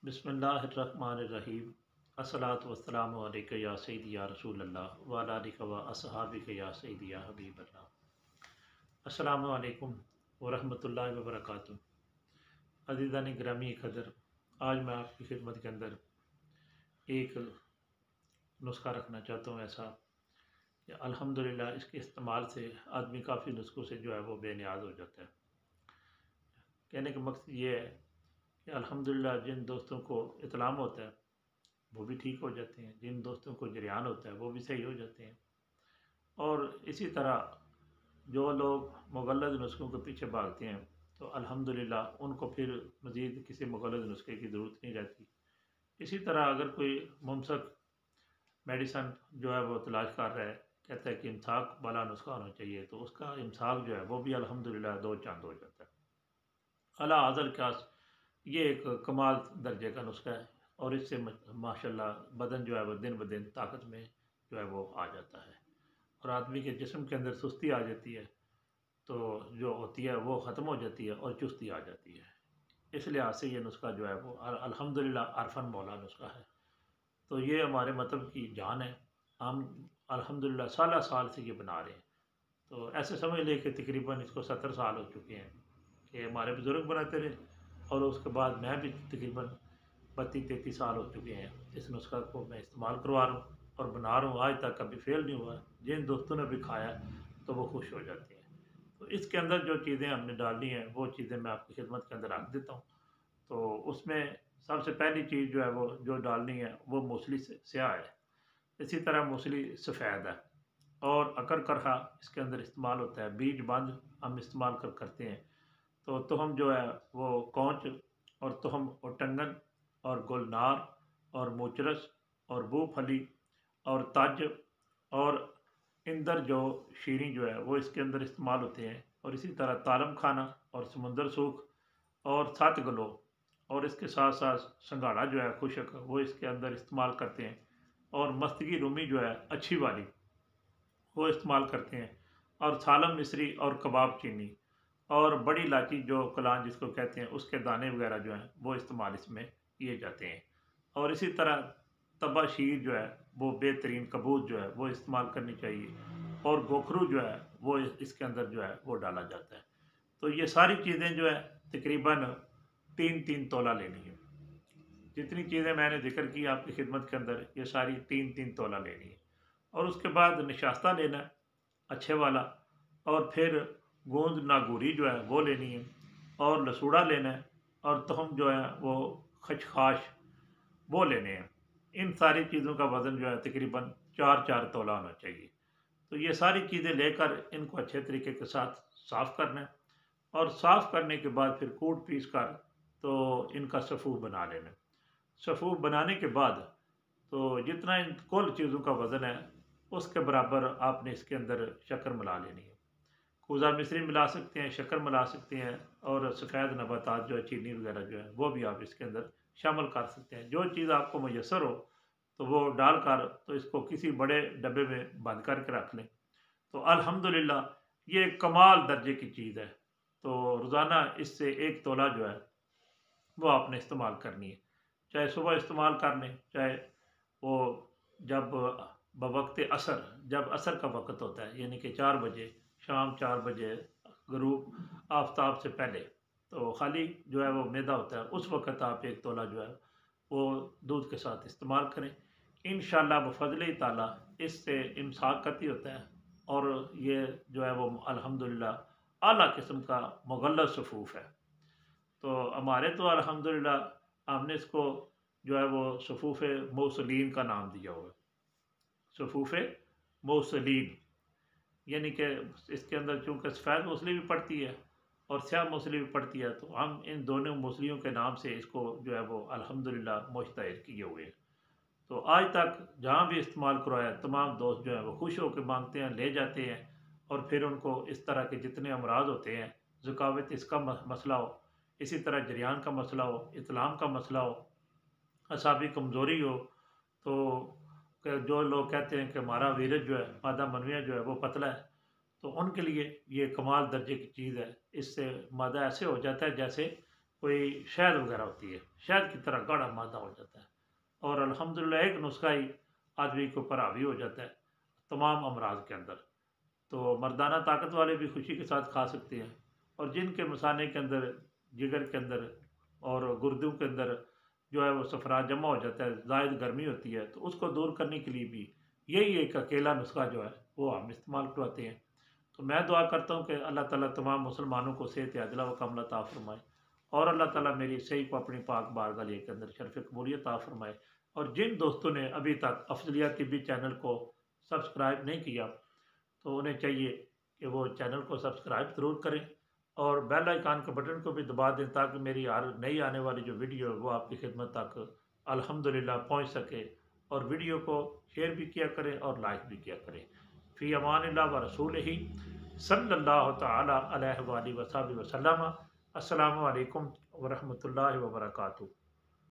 बिस्मिल्लाहिर्रहमानिर्रहीम। अस्सलातु वस्सलामु अलैका या सय्यदी या रसूल अल्लाह व अला आलिका व अस्हाबिका या सय्यदी या हबीब अल्लाह। अस्सलामु अलैकुम व रहमतुल्लाहि व बरकातुहू। अज़ीज़ान गिरामी कदर, आज मैं आपकी खिदमत के अंदर एक नुस्खा रखना चाहता हूँ ऐसा कि अल्हम्दुलिल्लाह इसके इस्तेमाल से आदमी काफ़ी नुस्खों से जो है वो बेनियाज हो जाता है। कहने का मकसद ये है कि अल्हम्दुलिल्लाह जिन दोस्तों को इत्लाम होता है वो भी ठीक हो जाते हैं, जिन दोस्तों को जरियान होता है वो भी सही हो जाते हैं। और इसी तरह जो लोग मुग़ल्लद नुस्ख़ों के पीछे भागते हैं तो अल्हम्दुलिल्लाह उनको फिर मज़ीद किसी मुग़ल्लद नुस्खे की ज़रूरत नहीं रहती। इसी तरह अगर कोई मुमसक मेडिसन जो है वो तलाश कर रहा है, कहता है कि इम्साक वाला नुस्खा होना चाहिए, तो उसका इम्साक जो है वो भी अल्हम्दुलिल्लाह दो चांद हो जाता है। अला हज़र कास ये एक कमाल दर्जे का नुस्खा है और इससे माशाल्लाह बदन जो है वो दिन ब दिन ताकत में जो है वो आ जाता है और आदमी के जिस्म के अंदर सुस्ती आ जाती है, तो जो होती है वो ख़त्म हो जाती है और चुस्ती आ जाती है। इस लिहाज से ये नुस्खा जो है वो अल्हम्दुलिल्लाह अरफन मौला नुस्खा है। तो ये हमारे मतलब की जान है। हम अल्हम्दुलिल्लाह साल साल से ये बना रहे हैं। तो ऐसे समझ लें कि तकरीबन इसको 70 साल हो चुके हैं कि हमारे बुज़ुर्ग बनाते रहे और उसके बाद मैं भी तकरीबन 32-33 साल हो चुके हैं इस नुस्खा को मैं इस्तेमाल करवा रहा हूँ और बना रहा हूँ। आज तक कभी फेल नहीं हुआ। जिन दोस्तों ने भी खाया तो वो खुश हो जाते हैं। तो इसके अंदर जो चीज़ें हमने डालनी हैं वो चीज़ें मैं आपकी खिदमत के अंदर रख देता हूँ। तो उसमें सबसे पहली चीज़ जो है वो जो डालनी है वो मूसली से स्याह है। इसी तरह मूसली सफ़ेद है और अकर करहा इसके अंदर इस्तेमाल होता है। बीज बंद हम इस्तेमाल करते हैं। तो तुहम जो है वो कौच और तुहम और टंगन और गुलनार और मोचरस और बूफली और तज और इंदर जो शीरी जो है वो इसके अंदर इस्तेमाल होते हैं। और इसी तरह तालम खाना और समुंदर सूख और सात गलो और इसके साथ साथ संघाड़ा जो है खुशक वो इसके अंदर इस्तेमाल करते हैं। और मस्तगी रूमी जो है अच्छी वाली वो इस्तेमाल करते हैं। और सालम मिस्री और कबाब चीनी और बड़ी इलायची जो कलान जिसको कहते हैं उसके दाने वगैरह जो हैं वो इस्तेमाल इसमें किए जाते हैं। और इसी तरह तबाशीर जो है वो बेहतरीन कबूत जो है वो इस्तेमाल करनी चाहिए। और गोखरू जो है वो इसके अंदर जो है वो डाला जाता है। तो ये सारी चीज़ें जो है तकरीबन 3-3 तोला लेनी है। जितनी चीज़ें मैंने ज़िक्र की आपकी खिदमत के अंदर ये सारी 3-3 तोला लेनी है। और उसके बाद नशास्ता लेना है अच्छे वाला। और फिर गोंद नागूरी जो है वो लेनी है और लसूड़ा लेना है और तुहम जो है वो खचखाश वो लेने हैं। इन सारी चीज़ों का वज़न जो है तकरीबन 4-4 तोला होना चाहिए। तो ये सारी चीज़ें लेकर इनको अच्छे तरीके के साथ साफ़ करना है और साफ़ करने के बाद फिर कूट पीस कर तो इनका सफ़ूफ बना लेना है। सफ़ूफ बनाने के बाद तो जितना इन कुल चीज़ों का वज़न है उसके बराबर आपने इसके अंदर शक्कर मिला लेनी है। कूज़ा मिश्री मिला सकते हैं, शक्कर मिला सकते हैं और सफ़ेद नबातात जो है चीनी वगैरह जो है वो भी आप इसके अंदर शामिल कर सकते हैं। जो चीज़ आपको मुयस्सर हो तो वो डालकर तो इसको किसी बड़े डब्बे में बंद करके रख लें। तो अल्हम्दुलिल्लाह ये कमाल दर्जे की चीज़ है। तो रोज़ाना इससे 1 तोला जो है वो आपने इस्तेमाल करनी है। चाहे सुबह इस्तेमाल कर लें, चाहे वो जब बवक़्त असर जब असर का वक़्त होता है यानी कि 4 बजे, शाम 4 बजे गुरूब आफ़ताब से पहले, तो खाली जो है वो मैदा होता है उस वक़्त आप 1 तोला जो है वो दूध के साथ इस्तेमाल करें। इंशाअल्लाह बफ़ज़्ल-ए ताला इससे इमसाक कतई होता है और ये जो है वो अल्हम्दुलिल्लाह आला किस्म का मुग़ल्लज़ सफ़ूफ़ है। तो हमारे तो अल्हम्दुलिल्लाह हमने इसको जो है वो सफ़ूफ़े मौसलीन का नाम दिया हुआ है। सफ़ूफ़े मौसलीन यानी कि इसके अंदर चूँकि सफ़ेद मूसली भी पड़ती है और स्याह मूसली भी पड़ती है, तो हम इन दोनों मूसलियों के नाम से इसको जो है वो अल्हम्दुलिल्लाह मुश्तहर किए हुए हैं। तो आज तक जहाँ भी इस्तेमाल करवाया तमाम दोस्त जो हैं वो खुश होकर माँगते हैं, ले जाते हैं और फिर उनको इस तरह के जितने अमराज़ होते हैं, ज़ुकावत इसका मसला हो, इसी तरह जरियान का मसला हो, इत्लाम का मसला हो, असाबी कमज़ोरी हो, तो जो लोग कहते हैं कि हमारा वीरज जो है मादा मनविया जो है वो पतला है, तो उनके लिए ये कमाल दर्जे की चीज़ है। इससे मादा ऐसे हो जाता है जैसे कोई शहद वगैरह होती है, शहद की तरह गाढ़ा मादा हो जाता है। और अल्हम्दुलिल्लाह एक नुस्खा ही आदमी के ऊपर हावी हो जाता है तमाम अमराज के अंदर। तो मर्दाना ताकत वाले भी खुशी के साथ खा सकते हैं, और जिनके मसाने के अंदर, जिगर के अंदर और गुर्दों के अंदर जो है वो सफ़रा जमा हो जाता है, ज़ायद गर्मी होती है, तो उसको दूर करने के लिए भी यही एक अकेला नुस्खा जो है वो हम इस्तेमाल करवाते हैं। तो मैं दुआ करता हूँ कि अल्लाह ताला तमाम मुसलमानों को सेहत आजिला व कामिला अता फरमाए, और अल्लाह ताला मेरी सही को अपनी पाक बारगाह के अंदर शर्फ़ कबूलियत अता फरमाए। और जिन दोस्तों ने अभी तक अफ़ज़लियत टिब्बी चैनल को सब्सक्राइब नहीं किया, तो उन्हें चाहिए कि वो चैनल को सब्सक्राइब ज़रूर करें और बेल आइकन के बटन को भी दबा दें, ताकि मेरी हर नई आने वाली जो वीडियो है वो आपकी खिदमत तक अल्हम्दुलिल्लाह पहुंच सके। और वीडियो को शेयर भी किया करें और लाइक भी किया करें। फ़ी अमानिल्लाह व रसूलिही सल्लल्लाहु तआला अलैहि वसल्लम। अस्सलामु अलैकुम व रहमतुल्लाहि व बरकातुहू।